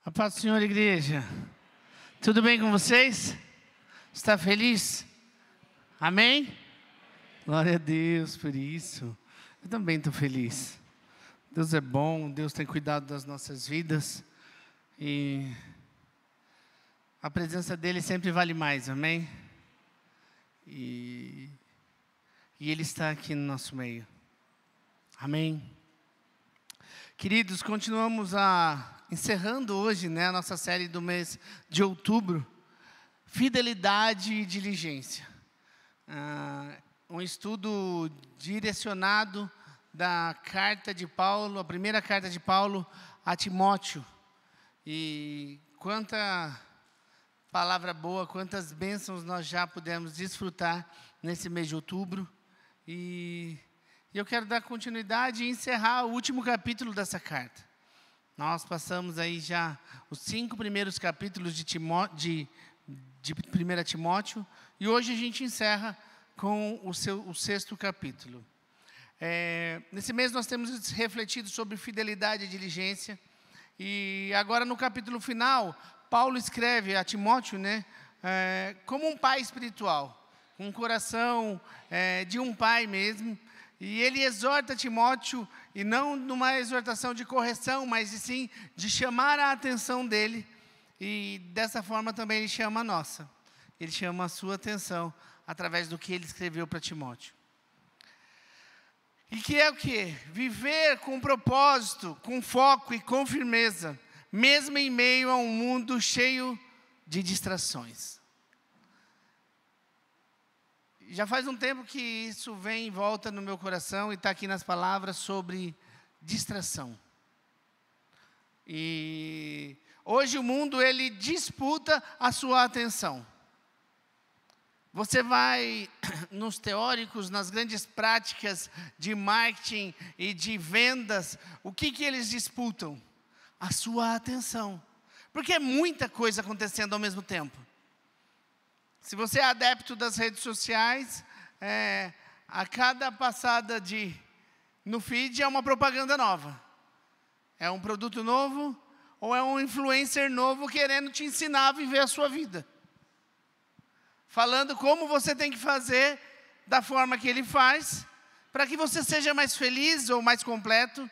A paz do Senhor, igreja. Tudo bem com vocês? Está feliz? Amém? Glória a Deus por isso. Eu também estou feliz. Deus é bom, Deus tem cuidado das nossas vidas. E a presença dEle sempre vale mais, amém? E Ele está aqui no nosso meio. Amém? Queridos, continuamos encerrando hoje, a nossa série do mês de outubro, Fidelidade e Diligência. Um estudo direcionado da carta de Paulo, a primeira carta de Paulo a Timóteo. E quanta palavra boa, quantas bênçãos nós já pudemos desfrutar nesse mês de outubro. E eu quero dar continuidade e encerrar o último capítulo dessa carta. Nós passamos aí já os 5 primeiros capítulos de 1 Timóteo, e hoje a gente encerra com o 6º capítulo. Nesse mês nós temos refletido sobre fidelidade e diligência, e agora no capítulo final, Paulo escreve a Timóteo, como um pai espiritual, com um coração de um pai mesmo. E ele exorta Timóteo, e não numa exortação de correção, mas sim de chamar a atenção dele. E dessa forma também ele chama a nossa. Ele chama a sua atenção através do que ele escreveu para Timóteo. E que é o quê? Viver com propósito, com foco e com firmeza, mesmo em meio a um mundo cheio de distrações. Já faz um tempo que isso vem em volta no meu coração e está aqui nas palavras sobre distração. E hoje o mundo, ele disputa a sua atenção. Você vai nos teóricos, nas grandes práticas de marketing e de vendas, o que eles disputam? A sua atenção. Porque é muita coisa acontecendo ao mesmo tempo. Se você é adepto das redes sociais, a cada passada no feed é uma propaganda nova. É um produto novo ou é um influencer novo querendo te ensinar a viver a sua vida. Falando como você tem que fazer da forma que ele faz, para que você seja mais feliz ou mais completo.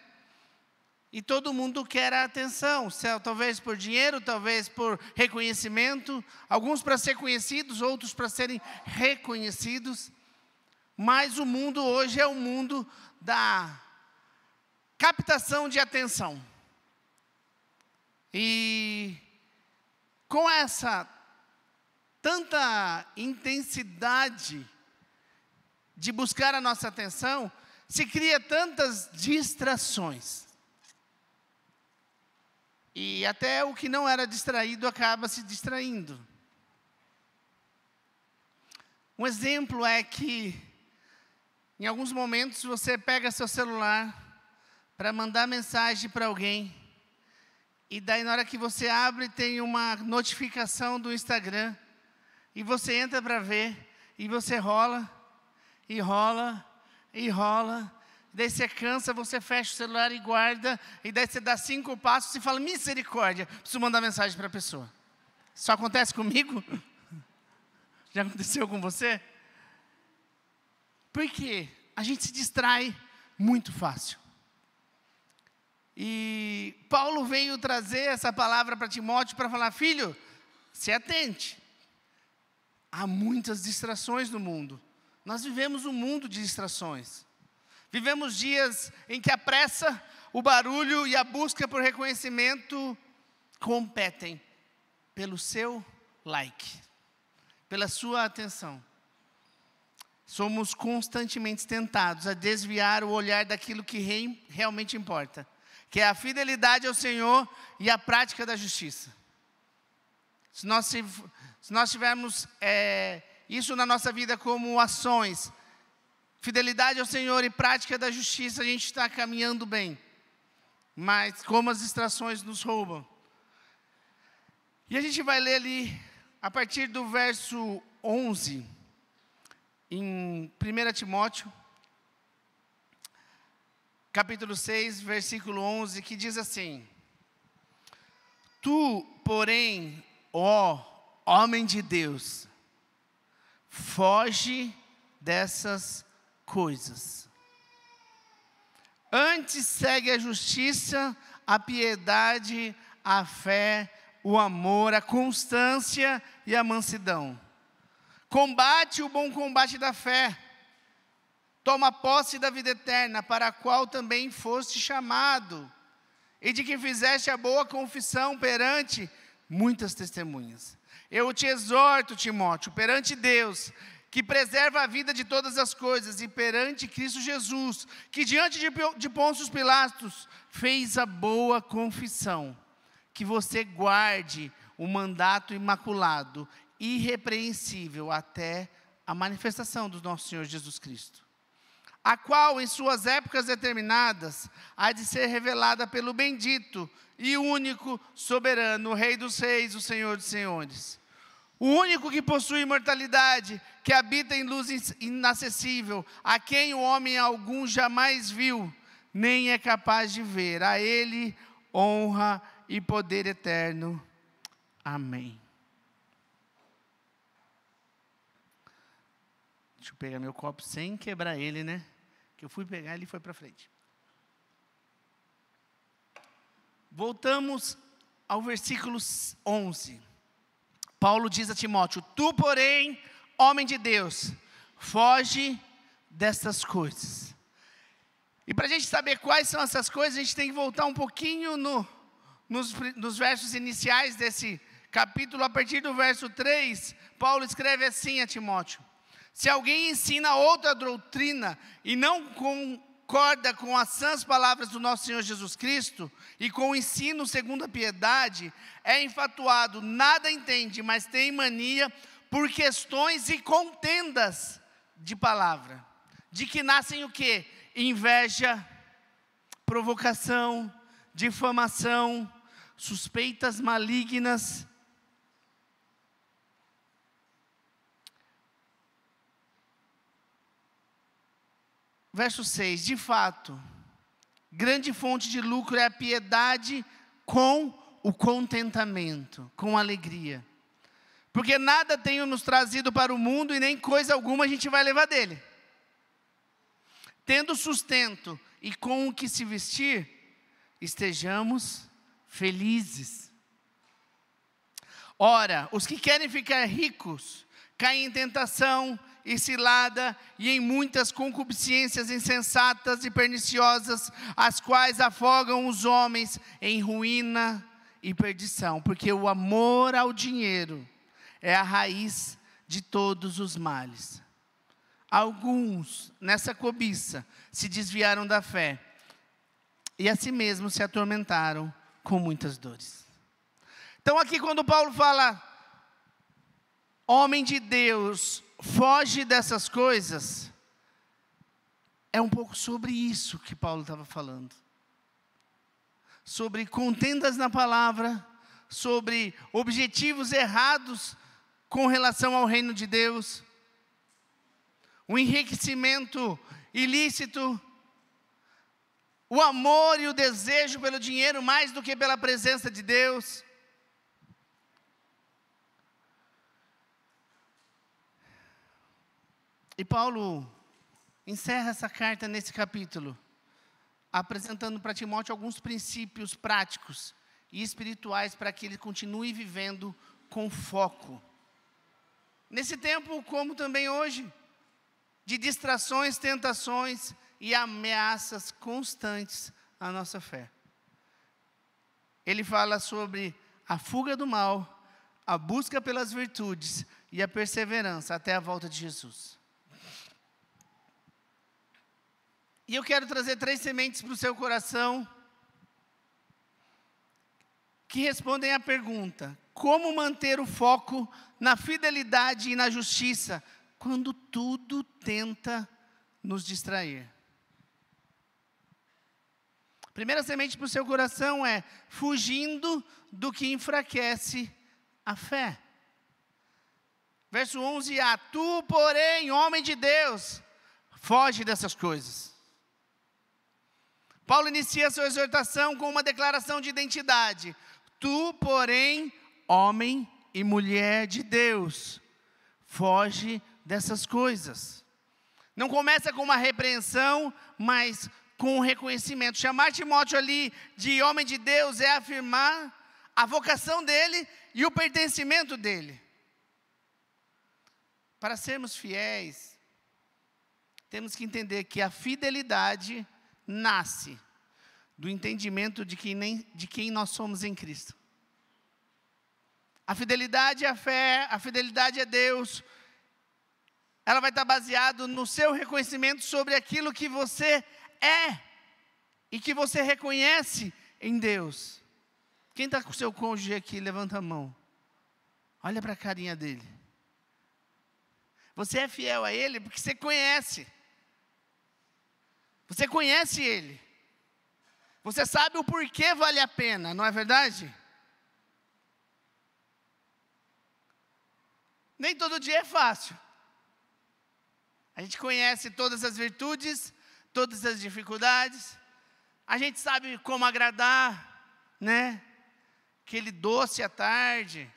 E todo mundo quer a atenção, talvez por dinheiro, talvez por reconhecimento, alguns para ser conhecidos, outros para serem reconhecidos. Mas o mundo hoje é o mundo da captação de atenção. E com essa tanta intensidade de buscar a nossa atenção, se cria tantas distrações. E até o que não era distraído acaba se distraindo. Um exemplo é que, em alguns momentos, você pega seu celular para mandar mensagem para alguém, e daí na hora que você abre, tem uma notificação do Instagram, e você entra para ver, e você rola, e rola, e rola. Daí você cansa, você fecha o celular e guarda, e daí você dá 5 passos e fala, misericórdia, preciso mandar mensagem para a pessoa. Isso acontece comigo? Já aconteceu com você? Porque a gente se distrai muito fácil. E Paulo veio trazer essa palavra para Timóteo para falar, filho, se atente. Há muitas distrações no mundo. Nós vivemos um mundo de distrações. Vivemos dias em que a pressa, o barulho e a busca por reconhecimento competem pelo seu like, pela sua atenção. Somos constantemente tentados a desviar o olhar daquilo que realmente importa, que é a fidelidade ao Senhor e a prática da justiça. Se nós tivermos isso na nossa vida como ações, fidelidade ao Senhor e prática da justiça, a gente está caminhando bem. Mas como as distrações nos roubam. E a gente vai ler ali, a partir do verso 11, em 1 Timóteo, capítulo 6, versículo 11, que diz assim: Tu, porém, ó homem de Deus, foge dessas coisas. Antes segue a justiça, a piedade, a fé, o amor, a constância e a mansidão. Combate o bom combate da fé. Toma posse da vida eterna, para a qual também foste chamado, e de que fizeste a boa confissão perante muitas testemunhas. Eu te exorto, Timóteo, perante Deus, que preserva a vida de todas as coisas, e perante Cristo Jesus, que diante de Pôncio Pilatos fez a boa confissão, que você guarde o mandato imaculado, irrepreensível, até a manifestação do nosso Senhor Jesus Cristo, a qual, em suas épocas determinadas, há de ser revelada pelo bendito e único, soberano, Rei dos reis, o Senhor dos senhores. O único que possui imortalidade, que habita em luz inacessível, a quem o homem algum jamais viu, nem é capaz de ver. A Ele honra e poder eterno. Amém. Deixa eu pegar meu copo sem quebrar ele, né? Que eu fui pegar, ele foi para frente. Voltamos ao versículo 11. Paulo diz a Timóteo: tu, porém, homem de Deus, foge destas coisas. E para a gente saber quais são essas coisas, a gente tem que voltar um pouquinho nos versos iniciais desse capítulo. A partir do verso 3, Paulo escreve assim a Timóteo: se alguém ensina outra doutrina e não concorda com as sãs palavras do nosso Senhor Jesus Cristo e com o ensino segundo a piedade, é enfatuado, nada entende, mas tem mania por questões e contendas de palavra, de que nascem o quê? Inveja, provocação, difamação, suspeitas malignas. Verso 6, de fato, grande fonte de lucro é a piedade com o contentamento, com alegria. Porque nada tenho nos trazido para o mundo e nem coisa alguma a gente vai levar dele. Tendo sustento e com o que se vestir, estejamos felizes. Ora, os que querem ficar ricos, caem em tentação e cilada, e em muitas concupiscências insensatas e perniciosas, as quais afogam os homens em ruína e perdição. Porque o amor ao dinheiro é a raiz de todos os males. Alguns, nessa cobiça, se desviaram da fé, e a si mesmos se atormentaram com muitas dores. Então aqui quando Paulo fala, homem de Deus, foge dessas coisas, é um pouco sobre isso que Paulo estava falando. Sobre contendas na palavra, sobre objetivos errados com relação ao reino de Deus, o enriquecimento ilícito, o amor e o desejo pelo dinheiro mais do que pela presença de Deus. E Paulo encerra essa carta nesse capítulo, apresentando para Timóteo alguns princípios práticos e espirituais para que ele continue vivendo com foco. Nesse tempo, como também hoje, de distrações, tentações e ameaças constantes à nossa fé. Ele fala sobre a fuga do mal, a busca pelas virtudes e a perseverança até a volta de Jesus. E eu quero trazer 3 sementes para o seu coração, que respondem à pergunta: como manter o foco na fidelidade e na justiça, quando tudo tenta nos distrair? A primeira semente para o seu coração é: fugindo do que enfraquece a fé. Verso 11a: tu, porém, homem de Deus, foge dessas coisas. Paulo inicia sua exortação com uma declaração de identidade. Tu, porém, homem e mulher de Deus, foge dessas coisas. Não começa com uma repreensão, mas com um reconhecimento. Chamar Timóteo ali de homem de Deus é afirmar a vocação dele e o pertencimento dele. Para sermos fiéis, temos que entender que a fidelidade nasce do entendimento de quem nós somos em Cristo. A fidelidade é a fé, a fidelidade é Deus. Ela vai estar baseada no seu reconhecimento sobre aquilo que você é e que você reconhece em Deus. Quem está com o seu cônjuge aqui, levanta a mão. Olha para a carinha dele. Você é fiel a ele porque você conhece. Você conhece ele. Você sabe o porquê vale a pena, não é verdade? Nem todo dia é fácil. A gente conhece todas as virtudes, todas as dificuldades. A gente sabe como agradar, né? Aquele doce à tarde,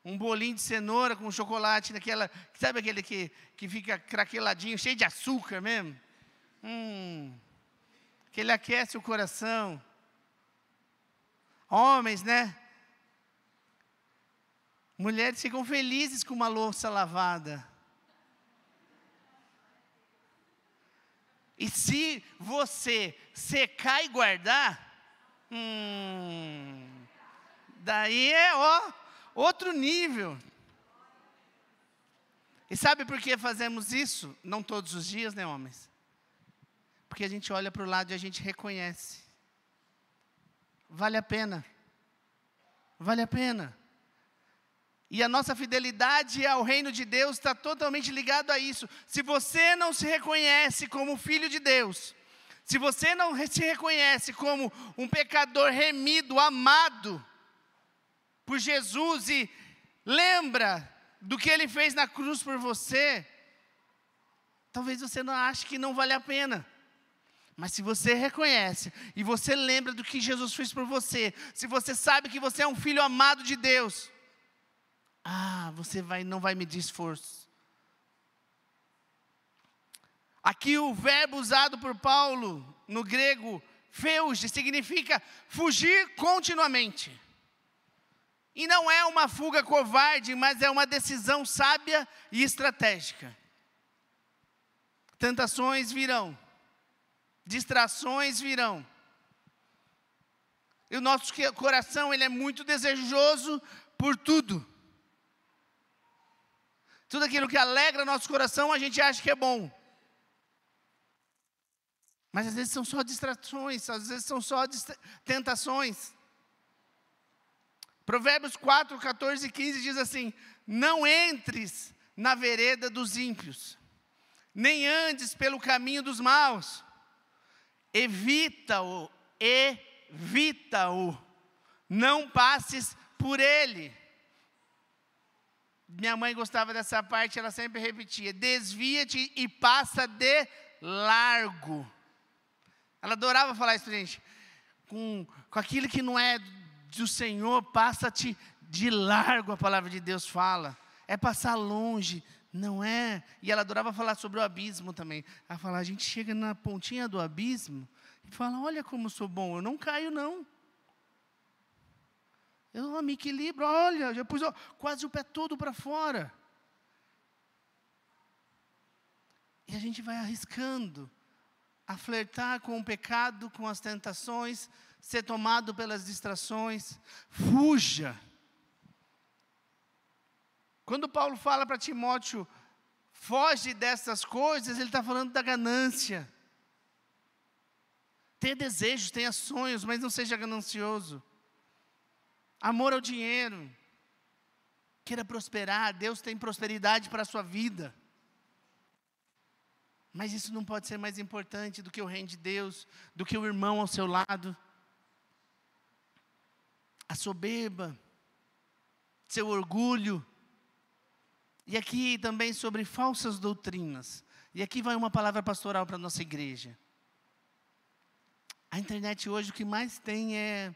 um bolinho de cenoura com chocolate naquela, sabe aquele que fica craqueladinho, cheio de açúcar mesmo? Que ele aquece o coração. Homens, né? Mulheres ficam felizes com uma louça lavada. E se você secar e guardar, daí é outro nível. E sabe por que fazemos isso? Não todos os dias, né, homens? Porque a gente olha para o lado e a gente reconhece. Vale a pena. Vale a pena. E a nossa fidelidade ao reino de Deus está totalmente ligado a isso. Se você não se reconhece como filho de Deus, se você não se reconhece como um pecador remido, amado por Jesus e lembra do que Ele fez na cruz por você, talvez você não ache que não vale a pena. Mas se você reconhece e você lembra do que Jesus fez por você, se você sabe que você é um filho amado de Deus, você não vai medir esforço. Aqui o verbo usado por Paulo, no grego, feuge, significa fugir continuamente. E não é uma fuga covarde, mas é uma decisão sábia e estratégica. Tentações virão, distrações virão. E o nosso coração, ele é muito desejoso por tudo. Tudo aquilo que alegra nosso coração, a gente acha que é bom. Mas às vezes são só distrações, às vezes são só tentações. Provérbios 4, 14 e 15 diz assim: não entres na vereda dos ímpios, nem andes pelo caminho dos maus. Evita-o, não passes por ele. Minha mãe gostava dessa parte, ela sempre repetia: desvia-te e passa de largo. Ela adorava falar isso para a gente. Com aquilo que não é do Senhor, passa-te de largo, a palavra de Deus fala. É passar longe, não é? E ela adorava falar sobre o abismo também. Ela falava: a gente chega na pontinha do abismo e fala: olha como eu sou bom, eu não caio não. Eu me equilibro, olha, já pus quase o pé todo para fora. E a gente vai arriscando a flertar com o pecado, com as tentações, ser tomado pelas distrações. Fuja. Quando Paulo fala para Timóteo, foge dessas coisas, ele está falando da ganância. Tenha desejos, tenha sonhos, mas não seja ganancioso. Amor ao dinheiro. Queira prosperar, Deus tem prosperidade para a sua vida. Mas isso não pode ser mais importante do que o reino de Deus, do que o irmão ao seu lado. A soberba, seu orgulho. E aqui também sobre falsas doutrinas. E aqui vai uma palavra pastoral para a nossa igreja. A internet hoje o que mais tem é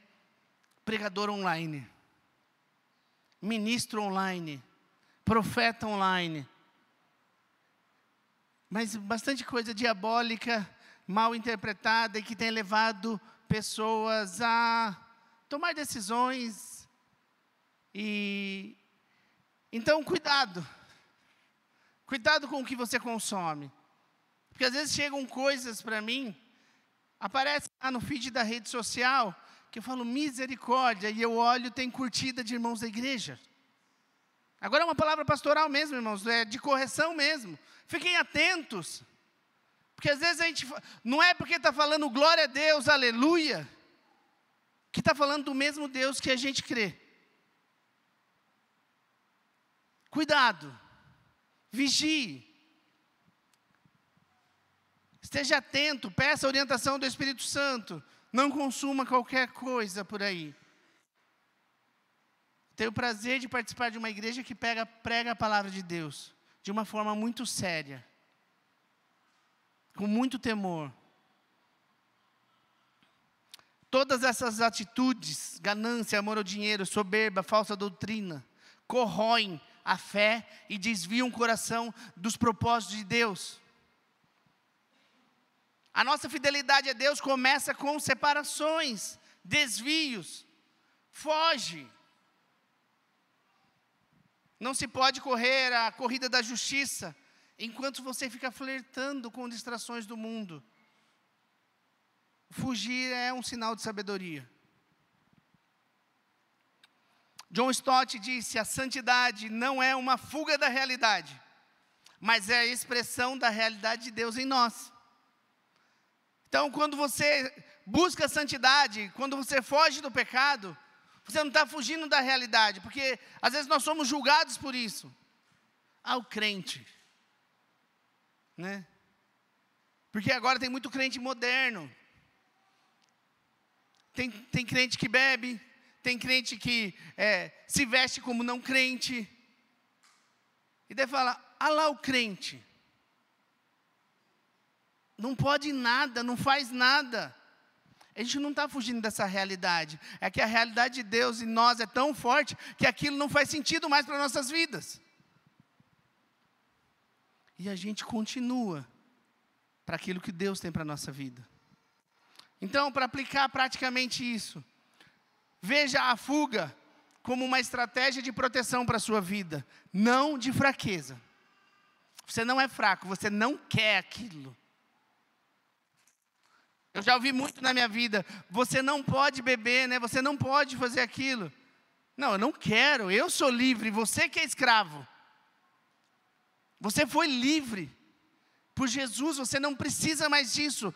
pregador online, ministro online, profeta online. Mas bastante coisa diabólica, mal interpretada e que tem levado pessoas a tomar decisões. Então, cuidado. Cuidado com o que você consome. Porque às vezes chegam coisas para mim, aparece lá no feed da rede social, que eu falo, misericórdia, e eu olho, tem curtida de irmãos da igreja. Agora é uma palavra pastoral mesmo, irmãos, é de correção mesmo. Fiquem atentos. Porque às vezes a gente, não é porque está falando glória a Deus, aleluia, que está falando do mesmo Deus que a gente crê. Cuidado, vigie, esteja atento, peça a orientação do Espírito Santo, não consuma qualquer coisa por aí. Tenho o prazer de participar de uma igreja que prega a palavra de Deus, de uma forma muito séria, com muito temor. Todas essas atitudes, ganância, amor ao dinheiro, soberba, falsa doutrina, corroem a fé e desviam o coração dos propósitos de Deus. A nossa fidelidade a Deus começa com separações, desvios, foge. Não se pode correr a corrida da justiça, enquanto você fica flertando com distrações do mundo. Fugir é um sinal de sabedoria. John Stott disse, a santidade não é uma fuga da realidade, mas é a expressão da realidade de Deus em nós. Então, quando você busca a santidade, quando você foge do pecado, você não está fugindo da realidade, porque às vezes nós somos julgados por isso. O crente, né? Porque agora tem muito crente moderno. Tem crente que bebe, tem crente que se veste como não crente. E daí fala, lá o crente. Não pode nada, não faz nada. A gente não está fugindo dessa realidade. É que a realidade de Deus em nós é tão forte que aquilo não faz sentido mais para nossas vidas. E a gente continua para aquilo que Deus tem para a nossa vida. Então, para aplicar praticamente isso, veja a fuga como uma estratégia de proteção para a sua vida, não de fraqueza. Você não é fraco, você não quer aquilo. Eu já ouvi muito na minha vida, você não pode beber, né? Você não pode fazer aquilo. Não, eu não quero, eu sou livre, você que é escravo. Você foi livre por Jesus, você não precisa mais disso.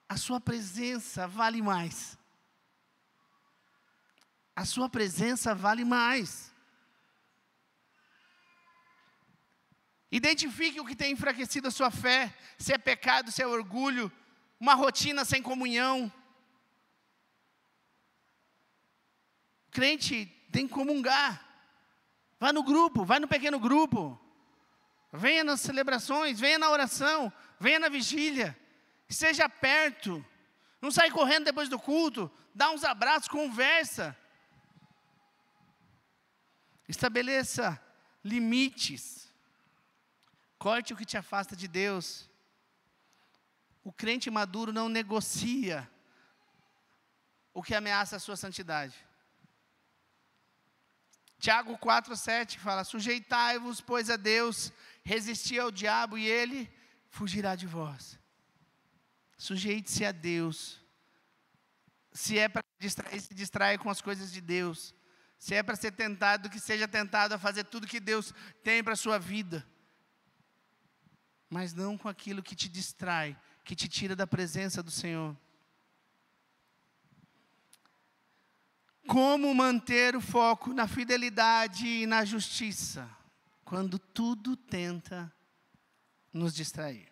A sua presença vale mais. A sua presença vale mais. Identifique o que tem enfraquecido a sua fé, se é pecado, se é orgulho, uma rotina sem comunhão. O crente tem que comungar. Vá no grupo, vai no pequeno grupo. Venha nas celebrações, venha na oração, venha na vigília. Esteja perto. Não sai correndo depois do culto. Dá uns abraços, conversa. Estabeleça limites. Corte o que te afasta de Deus. O crente maduro não negocia o que ameaça a sua santidade. Tiago 4,7 fala, sujeitai-vos, pois, a Deus, resisti ao diabo e ele fugirá de vós. Sujeite-se a Deus. Se é para distrair, se distraia com as coisas de Deus. Se é para ser tentado, que seja tentado a fazer tudo que Deus tem para a sua vida. Mas não com aquilo que te distrai, que te tira da presença do Senhor. Como manter o foco na fidelidade e na justiça, quando tudo tenta nos distrair?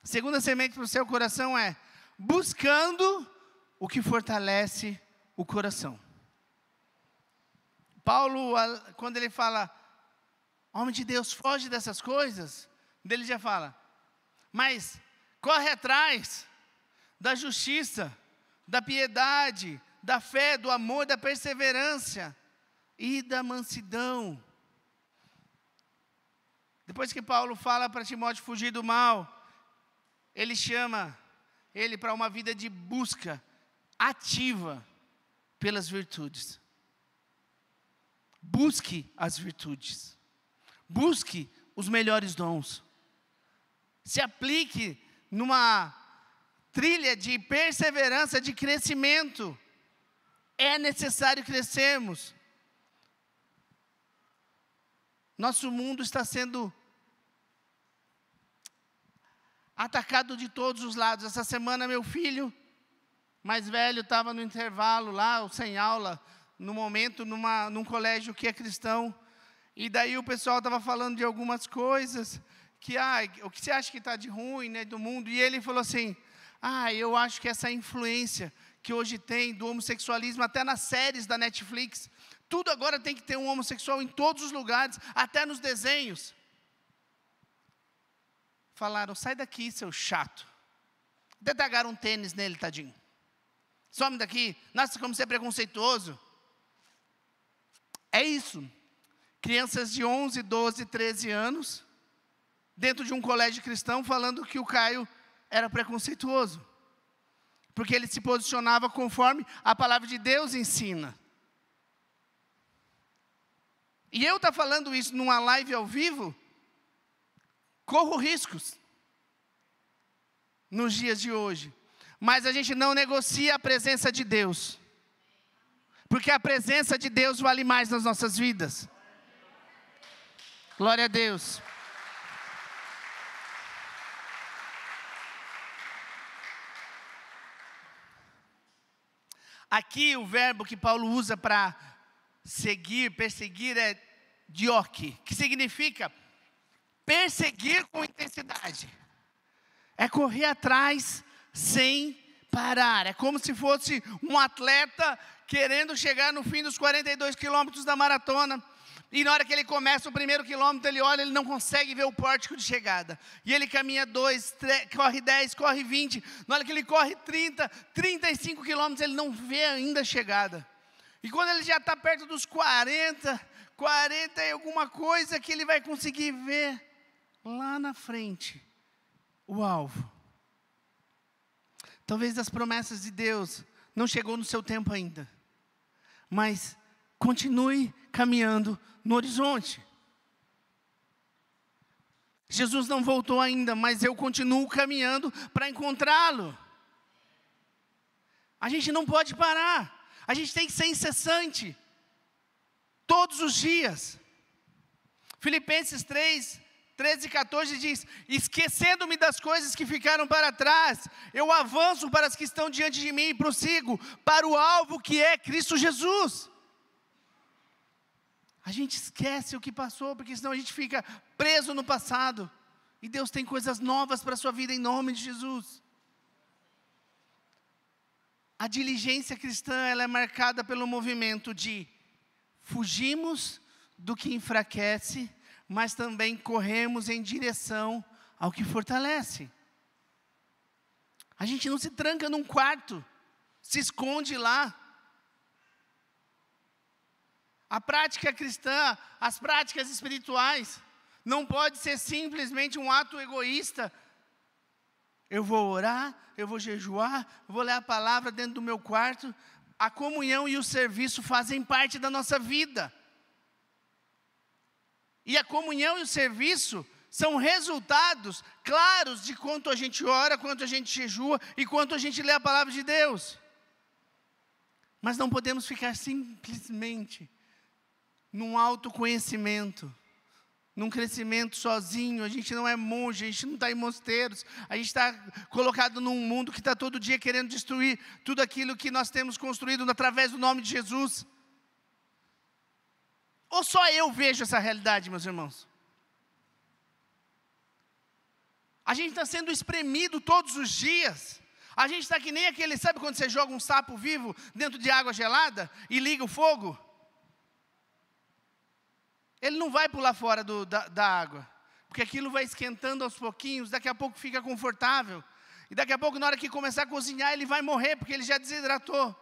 Segunda semente para o seu coração é buscando o que fortalece o coração. Paulo, quando ele fala, homem de Deus, foge dessas coisas, ele já fala, mas corre atrás da justiça, da piedade, da fé, do amor, da perseverança e da mansidão. Depois que Paulo fala para Timóteo fugir do mal, ele chama ele para uma vida de busca ativa pelas virtudes. Busque as virtudes. Busque os melhores dons. Se aplique numa trilha de perseverança, de crescimento. É necessário crescermos. Nosso mundo está sendo atacado de todos os lados. Essa semana meu filho mais velho estava no intervalo lá, sem aula, no momento, num colégio que é cristão. E daí o pessoal estava falando de algumas coisas, que o que você acha que está de ruim, né, do mundo? E ele falou assim, eu acho que essa influência que hoje tem do homossexualismo, até nas séries da Netflix, tudo agora tem que ter um homossexual em todos os lugares, até nos desenhos. Falaram, sai daqui, seu chato. Até tagaram um tênis nele, tadinho. Some daqui, nossa, como você é preconceituoso. É isso. Crianças de 11, 12, 13 anos, dentro de um colégio cristão, falando que o Caio era preconceituoso. Porque ele se posicionava conforme a palavra de Deus ensina. E eu estar falando isso numa live ao vivo, corro riscos nos dias de hoje. Mas a gente não negocia a presença de Deus. Porque a presença de Deus vale mais nas nossas vidas. Glória a Deus. Aqui o verbo que Paulo usa para seguir, perseguir é dioque, que significa perseguir com intensidade. É correr atrás sem parar. É como se fosse um atleta querendo chegar no fim dos 42 quilômetros da maratona. E na hora que ele começa o primeiro quilômetro, ele olha, ele não consegue ver o pórtico de chegada. E ele caminha 2, corre 10, corre 20. Na hora que ele corre 30, 35 quilômetros, ele não vê ainda a chegada. E quando ele já está perto dos 40 e alguma coisa, que ele vai conseguir ver lá na frente o alvo. Talvez as promessas de Deus não chegou no seu tempo ainda. Mas continue caminhando no horizonte. Jesus não voltou ainda, mas eu continuo caminhando para encontrá-lo. A gente não pode parar. A gente tem que ser incessante. Todos os dias. Filipenses 3, 13 e 14 diz, esquecendo-me das coisas que ficaram para trás, eu avanço para as que estão diante de mim e prossigo para o alvo que é Cristo Jesus. A gente esquece o que passou, porque senão a gente fica preso no passado. E Deus tem coisas novas para a sua vida em nome de Jesus. A diligência cristã, ela é marcada pelo movimento de fugimos do que enfraquece, mas também corremos em direção ao que fortalece. A gente não se tranca num quarto, se esconde lá. A prática cristã, as práticas espirituais, não pode ser simplesmente um ato egoísta. Eu vou orar, eu vou jejuar, vou ler a palavra dentro do meu quarto. A comunhão e o serviço fazem parte da nossa vida. E a comunhão e o serviço são resultados claros de quanto a gente ora, quanto a gente jejua e quanto a gente lê a palavra de Deus. Mas não podemos ficar simplesmente num autoconhecimento, num crescimento sozinho. A gente não é monge, a gente não está em mosteiros, a gente está colocado num mundo que está todo dia querendo destruir tudo aquilo que nós temos construído através do nome de Jesus. Ou só eu vejo essa realidade, meus irmãos? A gente está sendo espremido todos os dias. A gente está que nem aquele, sabe quando você joga um sapo vivo dentro de água gelada e liga o fogo? Ele não vai pular fora da água, porque aquilo vai esquentando aos pouquinhos, daqui a pouco fica confortável. E daqui a pouco, na hora que começar a cozinhar, ele vai morrer, porque ele já desidratou.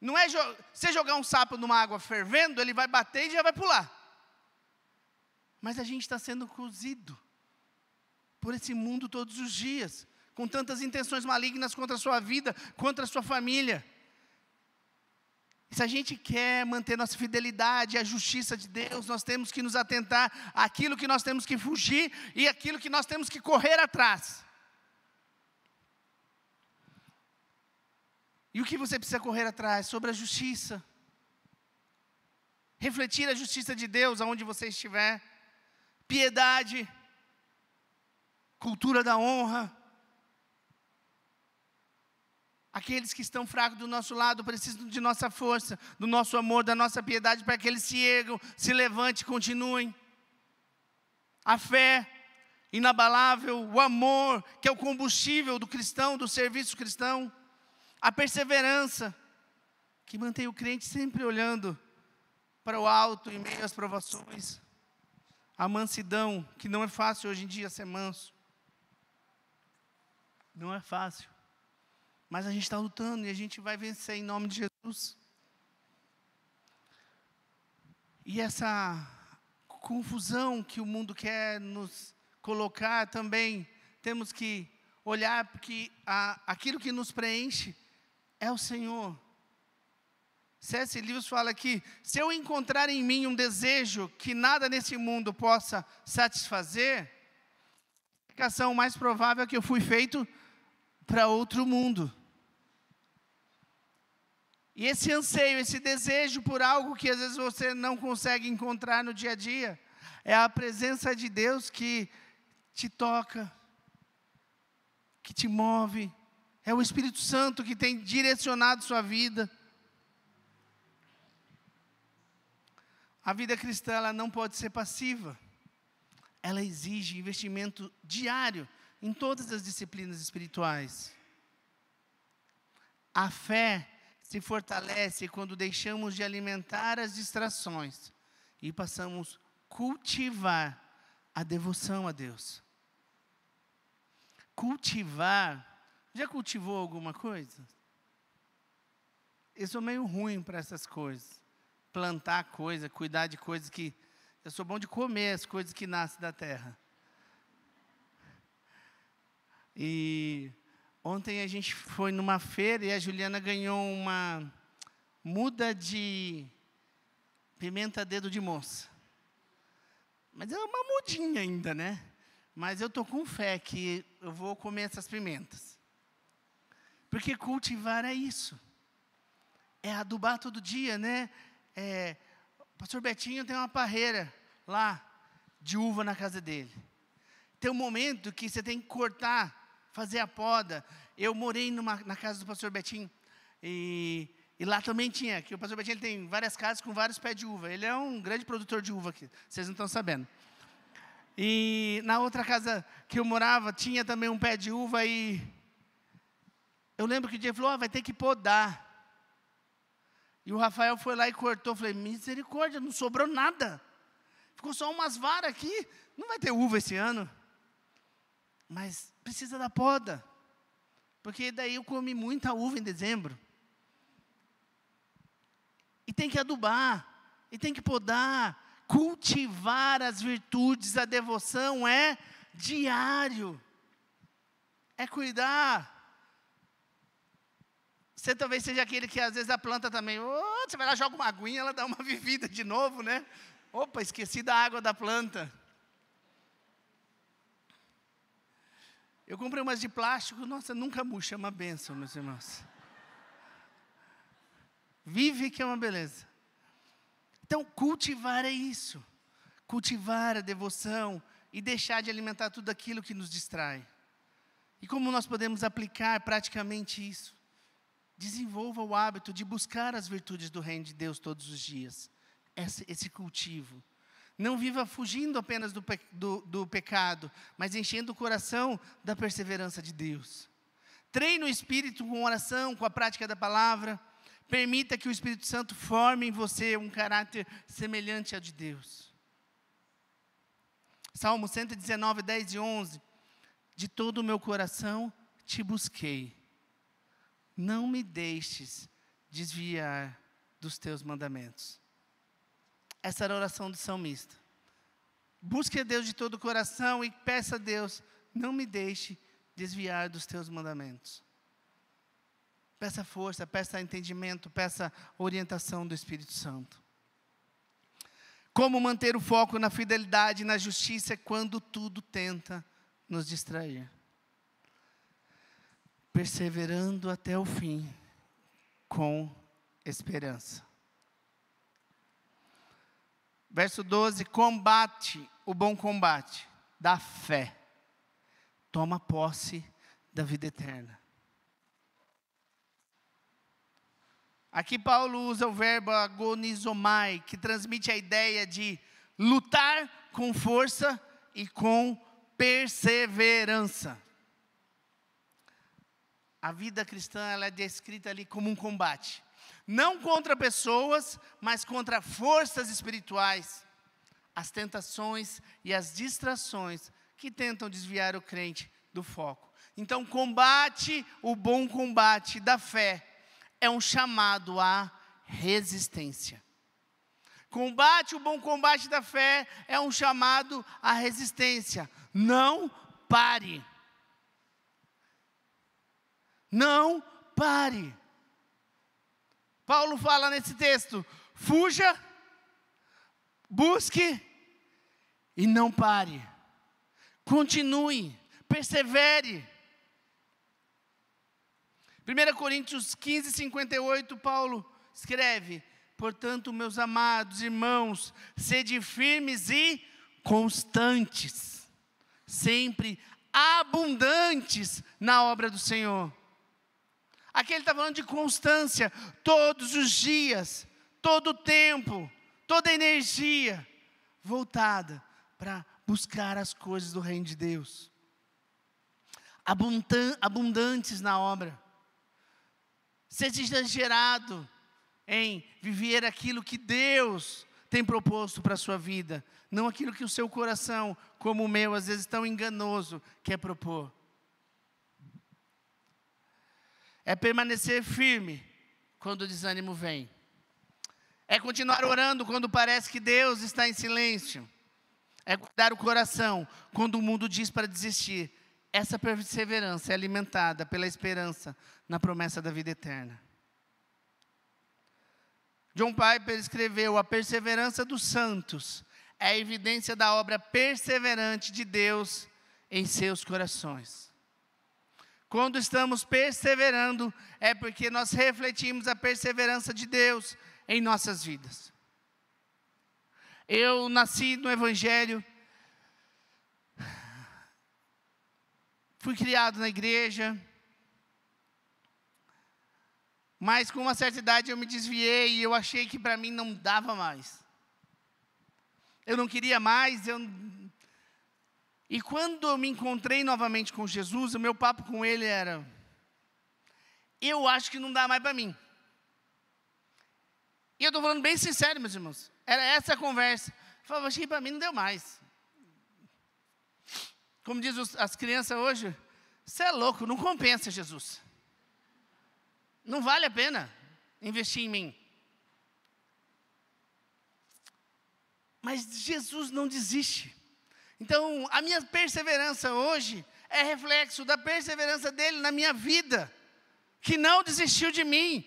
Não é você jogar um sapo numa água fervendo, ele vai bater e já vai pular. Mas a gente está sendo cozido por esse mundo todos os dias, com tantas intenções malignas contra a sua vida, contra a sua família. E se a gente quer manter nossa fidelidade à justiça de Deus, nós temos que nos atentar àquilo que nós temos que fugir e àquilo que nós temos que correr atrás. E o que você precisa correr atrás? Sobre a justiça. Refletir a justiça de Deus aonde você estiver. Piedade. Cultura da honra. Aqueles que estão fracos do nosso lado precisam de nossa força, do nosso amor, da nossa piedade, para que eles se ergam, se levantem, continuem. A fé inabalável, o amor, que é o combustível do cristão, do serviço cristão. A perseverança, que mantém o crente sempre olhando para o alto em meio às provações. A mansidão, que não é fácil hoje em dia ser manso. Não é fácil. Mas a gente está lutando e a gente vai vencer em nome de Jesus. E essa confusão que o mundo quer nos colocar também, temos que olhar porque aquilo que nos preenche é o Senhor. C.S. Lewis fala que se eu encontrar em mim um desejo que nada nesse mundo possa satisfazer, a explicação mais provável é que eu fui feito para outro mundo. E esse anseio, esse desejo por algo que às vezes você não consegue encontrar no dia a dia, é a presença de Deus que te toca, que te move. É o Espírito Santo que tem direcionado sua vida. A vida cristã, ela não pode ser passiva. Ela exige investimento diário em todas as disciplinas espirituais. A fé se fortalece quando deixamos de alimentar as distrações e passamos a cultivar a devoção a Deus. Cultivar. Já cultivou alguma coisa? Eu sou meio ruim para essas coisas. Plantar coisa, cuidar de coisas que... Eu sou bom de comer as coisas que nascem da terra. E ontem a gente foi numa feira e a Juliana ganhou uma muda de pimenta dedo de moça. Mas é uma mudinha ainda, né? Mas eu estou com fé que eu vou comer essas pimentas. Porque cultivar é isso. É adubar todo dia, né? O pastor Betinho tem uma parreira lá, de uva na casa dele. Tem um momento que você tem que cortar, fazer a poda. Eu morei na casa do pastor Betinho, e lá também tinha, que o pastor Betinho ele tem várias casas com vários pés de uva. Ele é um grande produtor de uva aqui, vocês não estão sabendo. E na outra casa que eu morava, tinha também um pé de uva, e eu lembro que o dia falou, vai ter que podar. E o Rafael foi lá e cortou. Eu falei, misericórdia, não sobrou nada. Ficou só umas varas aqui. Não vai ter uva esse ano. Mas precisa da poda. Porque daí eu comi muita uva em dezembro. E tem que adubar. E tem que podar. Cultivar as virtudes. A devoção é diário. É cuidar. Você talvez seja aquele que às vezes a planta também, você vai lá, joga uma aguinha, ela dá uma vivida de novo, né? Opa, esqueci da água da planta. Eu comprei umas de plástico, nossa, nunca murcha, é uma bênção, meus irmãos. Vive que é uma beleza. Então, cultivar é isso. Cultivar a devoção e deixar de alimentar tudo aquilo que nos distrai. E como nós podemos aplicar praticamente isso? Desenvolva o hábito de buscar as virtudes do reino de Deus todos os dias. Esse cultivo. Não viva fugindo apenas do pecado, mas enchendo o coração da perseverança de Deus. Treine o Espírito com oração, com a prática da palavra. Permita que o Espírito Santo forme em você um caráter semelhante ao de Deus. Salmo 119, 10 e 11. De todo o meu coração te busquei. Não me deixes desviar dos teus mandamentos. Essa era a oração do salmista. Busque a Deus de todo o coração e peça a Deus, não me deixe desviar dos teus mandamentos. Peça força, peça entendimento, peça orientação do Espírito Santo. Como manter o foco na fidelidade e na justiça quando tudo tenta nos distrair? Perseverando até o fim, com esperança. Verso 12, combate o bom combate da fé. Toma posse da vida eterna. Aqui Paulo usa o verbo agonizomai, que transmite a ideia de lutar com força e com perseverança. A vida cristã ela é descrita ali como um combate. Não contra pessoas, mas contra forças espirituais. As tentações e as distrações que tentam desviar o crente do foco. Então, combate o bom combate da fé. É um chamado à resistência. Combate o bom combate da fé é um chamado à resistência. Não pare. Não pare. Paulo fala nesse texto, fuja, busque e não pare. Continue, persevere. 1 Coríntios 15, 58, Paulo escreve, portanto, meus amados irmãos, sede firmes e constantes, sempre abundantes na obra do Senhor. Aqui ele está falando de constância, todos os dias, todo o tempo, toda a energia voltada para buscar as coisas do reino de Deus. Abundantes na obra. Seja exagerado em viver aquilo que Deus tem proposto para a sua vida, não aquilo que o seu coração, como o meu, às vezes tão enganoso, quer propor. É permanecer firme quando o desânimo vem. É continuar orando quando parece que Deus está em silêncio. É guardar o coração quando o mundo diz para desistir. Essa perseverança é alimentada pela esperança na promessa da vida eterna. John Piper escreveu, a perseverança dos santos é a evidência da obra perseverante de Deus em seus corações. Quando estamos perseverando, é porque nós refletimos a perseverança de Deus em nossas vidas. Eu nasci no Evangelho, fui criado na igreja, mas com uma certa idade eu me desviei e eu achei que para mim não dava mais. Eu não queria mais, E quando eu me encontrei novamente com Jesus, o meu papo com ele era, eu acho que não dá mais para mim. E eu estou falando bem sincero, meus irmãos, era essa a conversa. Eu falava, acho que para mim não deu mais. Como diz as crianças hoje, você é louco, não compensa, Jesus. Não vale a pena investir em mim. Mas Jesus não desiste. Então, a minha perseverança hoje é reflexo da perseverança dele na minha vida, que não desistiu de mim,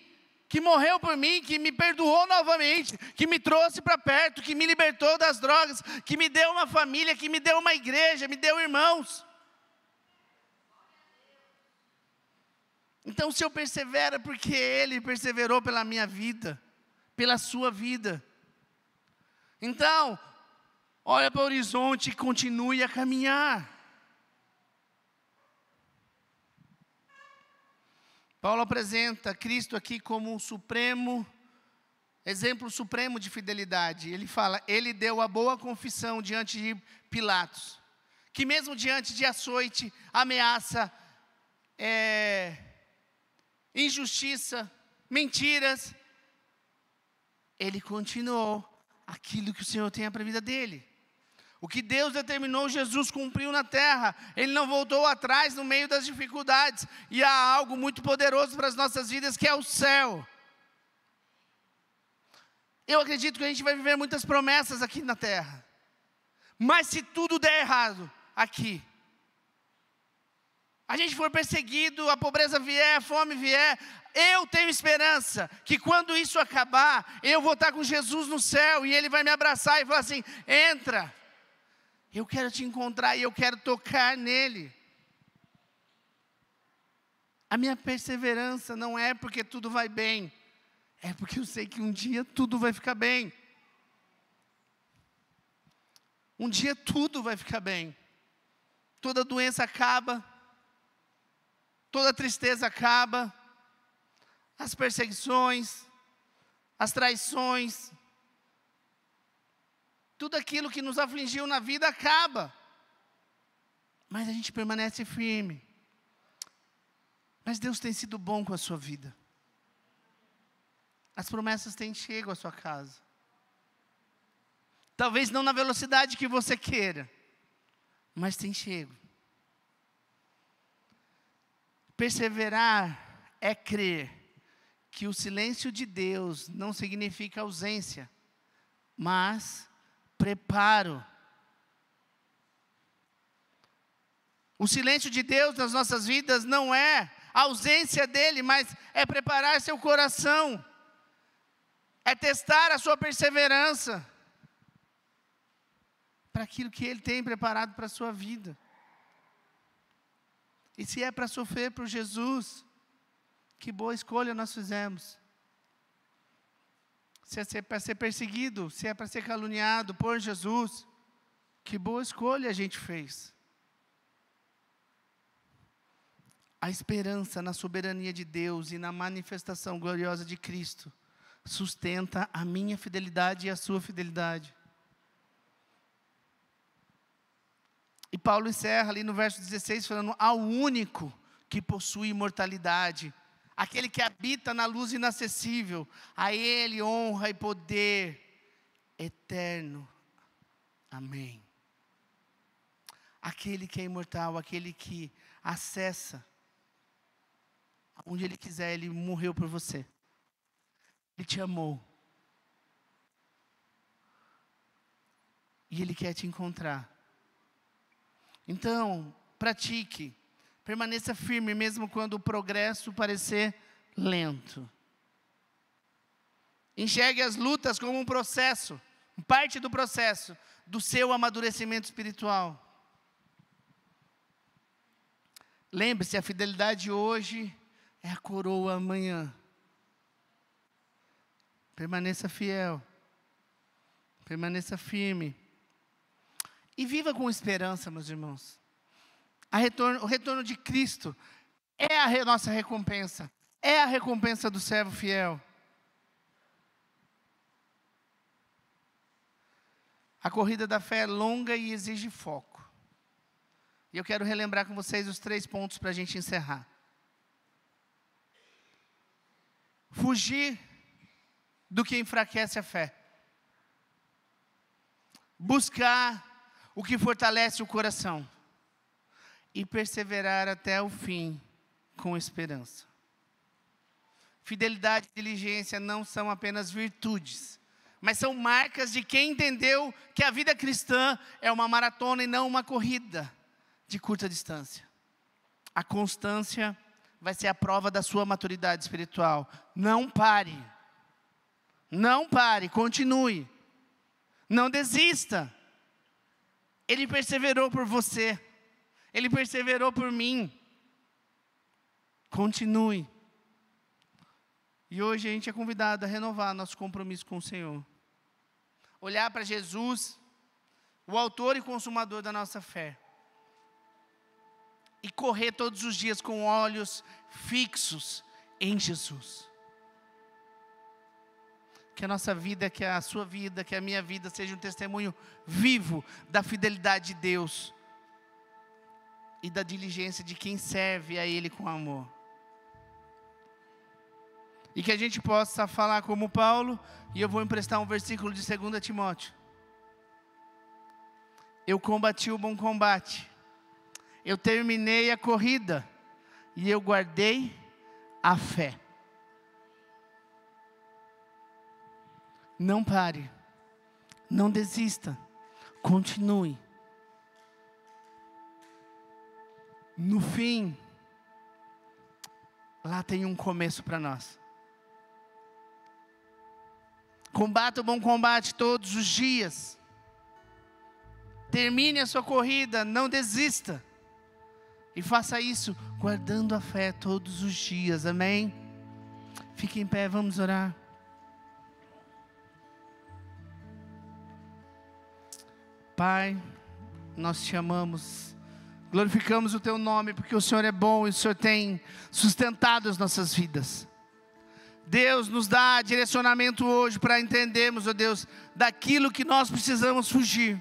que morreu por mim, que me perdoou novamente, que me trouxe para perto, que me libertou das drogas, que me deu uma família, que me deu uma igreja, me deu irmãos. Então, se eu persevero, porque ele perseverou pela minha vida, pela sua vida. Então, olha para o horizonte e continue a caminhar. Paulo apresenta Cristo aqui como um supremo, exemplo supremo de fidelidade. Ele fala, ele deu a boa confissão diante de Pilatos, que mesmo diante de açoite, ameaça, injustiça, mentiras, ele continuou aquilo que o Senhor tem para a vida dele. O que Deus determinou, Jesus cumpriu na terra. Ele não voltou atrás no meio das dificuldades. E há algo muito poderoso para as nossas vidas, que é o céu. Eu acredito que a gente vai viver muitas promessas aqui na terra. Mas se tudo der errado aqui, a gente for perseguido, a pobreza vier, a fome vier, eu tenho esperança que quando isso acabar, eu vou estar com Jesus no céu e Ele vai me abraçar e falar assim: entra, eu quero te encontrar e eu quero tocar nele. A minha perseverança não é porque tudo vai bem, é porque eu sei que um dia tudo vai ficar bem. Um dia tudo vai ficar bem. Toda doença acaba, toda tristeza acaba, as perseguições, as traições, tudo aquilo que nos afligiu na vida acaba. Mas a gente permanece firme. Mas Deus tem sido bom com a sua vida. As promessas têm chegado à sua casa. Talvez não na velocidade que você queira, mas tem chego. Perseverar é crer que o silêncio de Deus não significa ausência, mas preparo. O silêncio de Deus nas nossas vidas não é a ausência dele, mas é preparar seu coração, é testar a sua perseverança para aquilo que Ele tem preparado para a sua vida. E se é para sofrer por Jesus, que boa escolha nós fizemos. Se é para ser perseguido, se é para ser caluniado por Jesus, que boa escolha a gente fez. A esperança na soberania de Deus e na manifestação gloriosa de Cristo sustenta a minha fidelidade e a sua fidelidade. E Paulo encerra ali no verso 16 falando: ao único que possui imortalidade, aquele que habita na luz inacessível, a Ele honra e poder eterno. Amém. Aquele que é imortal, aquele que acessa onde Ele quiser, Ele morreu por você. Ele te amou. E Ele quer te encontrar. Então, pratique, permaneça firme, mesmo quando o progresso parecer lento. Enxergue as lutas como um processo, parte do processo do seu amadurecimento espiritual. Lembre-se, a fidelidade hoje é a coroa amanhã. Permaneça fiel, permaneça firme. E viva com esperança, meus irmãos. O retorno de Cristo é a nossa recompensa. É a recompensa do servo fiel. A corrida da fé é longa e exige foco. E eu quero relembrar com vocês os 3 pontos para a gente encerrar. Fugir do que enfraquece a fé. Buscar o que fortalece o coração. E perseverar até o fim com esperança. Fidelidade e diligência não são apenas virtudes, mas são marcas de quem entendeu que a vida cristã é uma maratona e não uma corrida de curta distância. A constância vai ser a prova da sua maturidade espiritual. Não pare. Não pare, continue. Não desista. Ele perseverou por você. Ele perseverou por mim. Continue. E hoje a gente é convidado a renovar nosso compromisso com o Senhor. Olhar para Jesus, o autor e consumador da nossa fé. E correr todos os dias com olhos fixos em Jesus. Que a nossa vida, que a sua vida, que a minha vida seja um testemunho vivo da fidelidade de Deus. E da diligência de quem serve a Ele com amor. E que a gente possa falar como Paulo, e eu vou emprestar um versículo de 2 Timóteo. Eu combati o bom combate. Eu terminei a corrida. E eu guardei a fé. Não pare, não desista, continue. No fim, lá tem um começo para nós. Combata o bom combate todos os dias. Termine a sua corrida, não desista. E faça isso guardando a fé todos os dias, amém? Fique em pé, vamos orar. Pai, nós te amamos, glorificamos o teu nome, porque o Senhor é bom e o Senhor tem sustentado as nossas vidas. Deus, nos dá direcionamento hoje para entendermos, ó Deus, daquilo que nós precisamos fugir.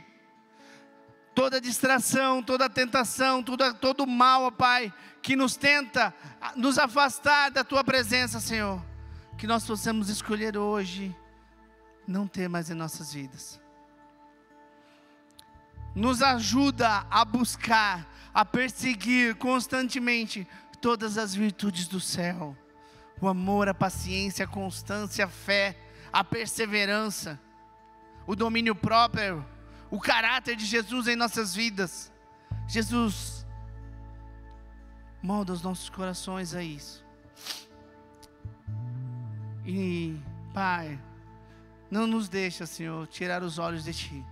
Toda distração, toda tentação, todo mal, ó Pai, que nos tenta nos afastar da tua presença, Senhor. Que nós possamos escolher hoje não ter mais em nossas vidas. Nos ajuda a buscar, a perseguir constantemente todas as virtudes do céu. O amor, a paciência, a constância, a fé, a perseverança, o domínio próprio, o caráter de Jesus em nossas vidas. Jesus, molda os nossos corações a isso. E, Pai, não nos deixa, Senhor, tirar os olhos de Ti.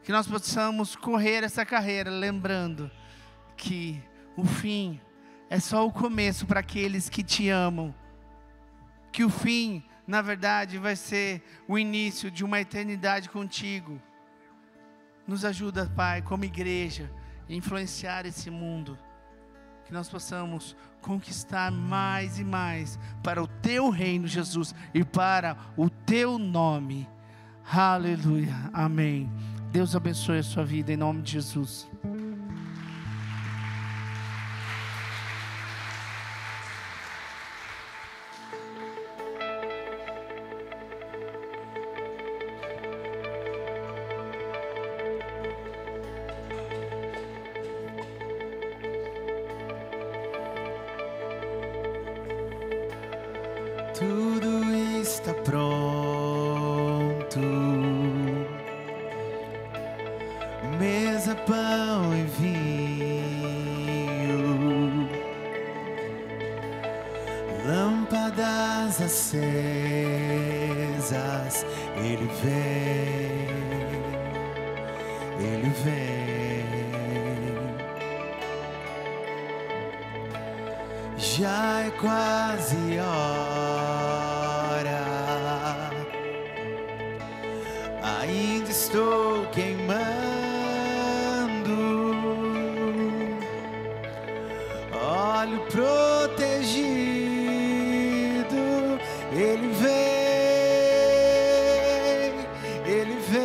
Que nós possamos correr essa carreira, lembrando que o fim é só o começo para aqueles que Te amam. Que o fim, na verdade, vai ser o início de uma eternidade contigo. Nos ajuda, Pai, como igreja, a influenciar esse mundo. Que nós possamos conquistar mais e mais para o Teu reino, Jesus, e para o Teu nome. Aleluia, amém. Deus abençoe a sua vida em nome de Jesus. Tudo está pronto, mesa, pão e vinho, lâmpadas acesas, Ele vem, Ele vem. Já é quase hora, ainda estou queimando, olho protegido, Ele vem, Ele vem,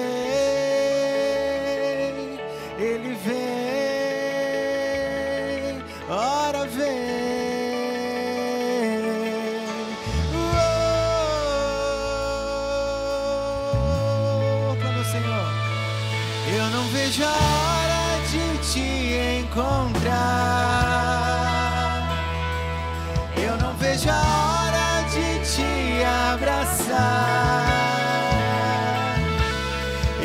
Ele vem, ora vem. Vejo a hora de te encontrar, eu não vejo a hora de te abraçar,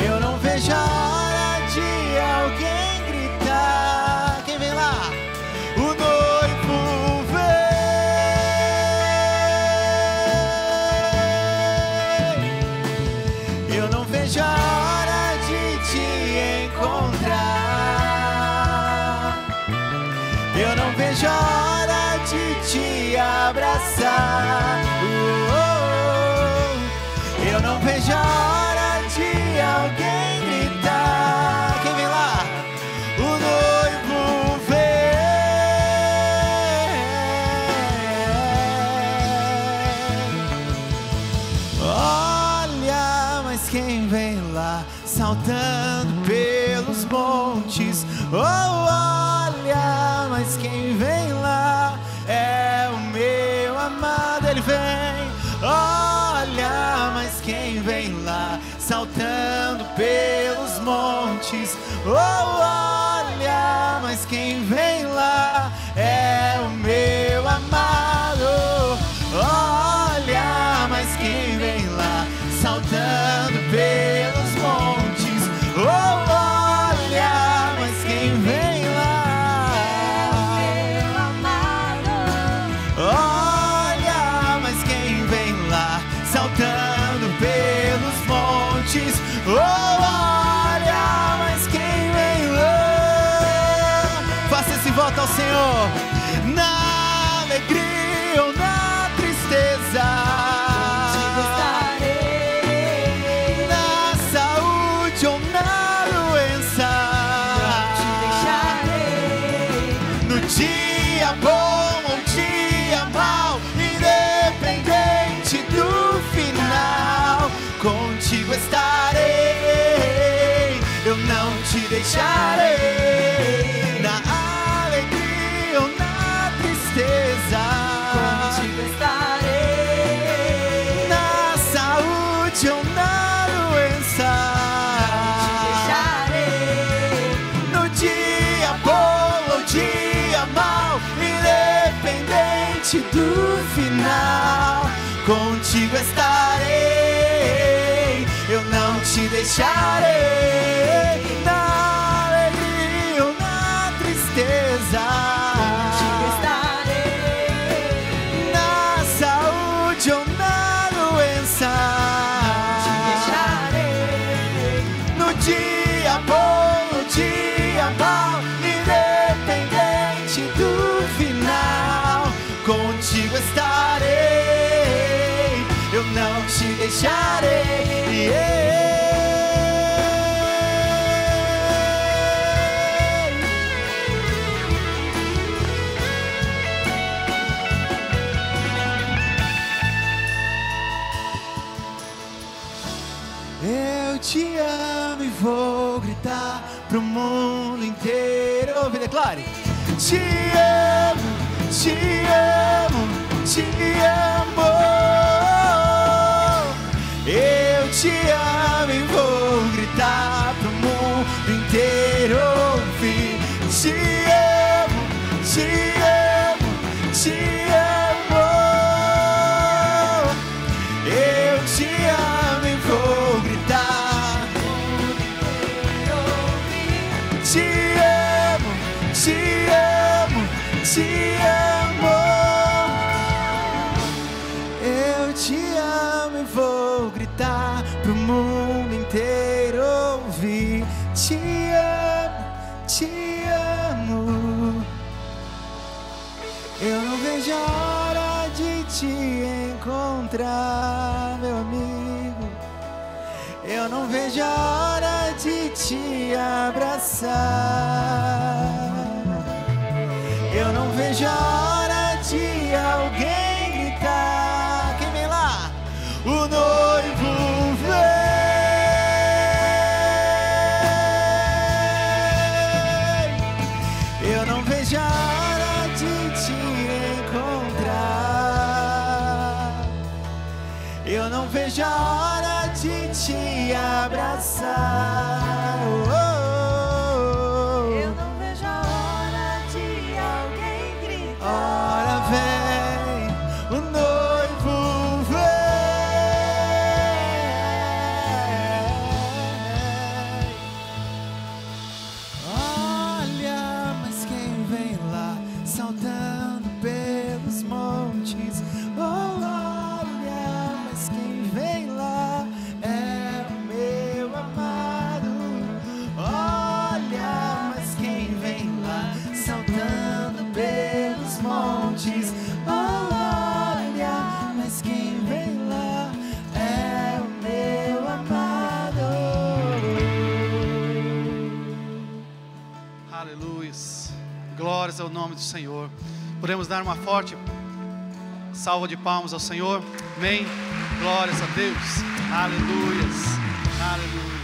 eu não vejo a hora de alguém gritar. Quem vem lá? O noivo vem. Eu não vejo a hora de te encontrar, eu não vejo a hora de te abraçar, eu não vejo a hora de alguém gritar. Quem vem lá? O noivo vem. Olha, mas quem vem lá? Saltando pelos montes, oh, olha, mas quem vem lá é o meu amado, Ele vem. Olha, mas quem vem lá, saltando pelos montes, oh, olha, mas quem vem lá é o meu amado. Olha, mas quem vem lá, montes. Oh, olha, mas quem vem lá? Faça esse voto ao Senhor. Na alegria ou na tristeza, contigo estarei. na saúde ou na doença, Não te deixarei. no dia bom ou dia mau, independente do final, contigo estarei, eu não te deixarei. Na alegria ou na tristeza, Contigo estarei. na saúde ou na doença, Não te deixarei. no dia bom ou dia mau, independente do final, contigo estarei, eu não te deixarei. Na alegria ou na tristeza, Contigo estarei. na saúde ou na doença, Não te deixarei. no dia bom ou dia mau, independente do final, contigo estarei, eu não te deixarei. Eu te amo e vou gritar pro mundo inteiro. Ouve, declare. Te amo, te amo, te amo. Eu te amo e vou gritar pro mundo inteiro ouvir. Te amo, te amo, te amo. Eu te amo e vou gritar. Te amo, te amo, te amo. Eu te amo e vou gritar pro mundo inteiro ouvir. Te amo, te amo. Eu não vejo a hora de te encontrar, meu amigo. Eu não vejo a hora de te abraçar. Eu não vejo a hora de alguém gritar. Quem vem lá? O noivo vem. Eu não vejo a hora de te encontrar. Eu não vejo a hora de te abraçar. Eu não vejo a hora de alguém gritar. Ora vem, o noivo vem. Olha, mas quem vem lá saltando pelos montes? Oh, olha, mas quem vem lá é o meu amado. Olha, mas quem vem lá saltando pelos montes? Oh, olha, mas quem vem lá é o meu amado. Aleluia. Glórias ao nome do Senhor. Podemos dar uma forte salva de palmas ao Senhor. Amém. Glórias a Deus. Aleluia. Aleluia.